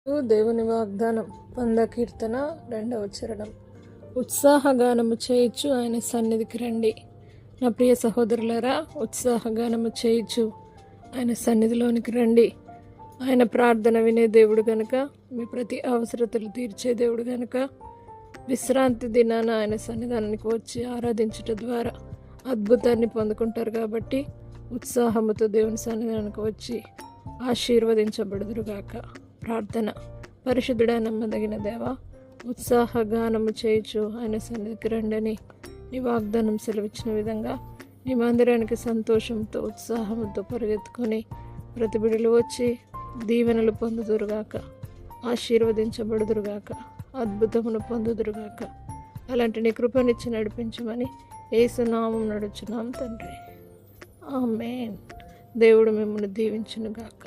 దేవుని వాగ్దానం 100 కీర్తన 2వ చరణం. ఉత్సాహగానము చేయొచ్చు ఆయన సన్నిధికి రండి. నా ప్రియ సహోదరులారా, ఉత్సాహగానము చేయొచ్చు ఆయన సన్నిధిలోనికి రండి. ఆయన ప్రార్థన వినే దేవుడు గనుక, మీ ప్రతి అవసరతలు తీర్చే దేవుడు గనుక, విశ్రాంతి దినాన ఆయన సన్నిధానానికి వచ్చి ఆరాధించటం ద్వారా అద్భుతాన్ని పొందుకుంటారు. కాబట్టి ఉత్సాహముతో దేవుని సన్నిధానానికి వచ్చి ఆశీర్వదించబడుదురుగాక. ప్రార్థన. పరిశుద్ధుడా, నమ్మదగిన దేవా, ఉత్సాహగానము చేయొచ్చు ఆయన సన్నిధికి రండని నీ వాగ్దానం సెలవిచ్చిన విధంగా నీ మందిరానికి సంతోషంతో ఉత్సాహంతో పరిగెత్తుకొని ప్రతి బిడ్డలు వచ్చి దీవెనలు పొందుదురుగాక, ఆశీర్వదించబడుదురుగాక, అద్భుతమును పొందుదురుగాక. అలాంటి నీ కృపనిచ్చి నడిపించమని యేసు నామం నడుచున్నాం తండ్రి. ఆమేన్. దేవుడు మిమ్మల్ని దీవించునుగాక.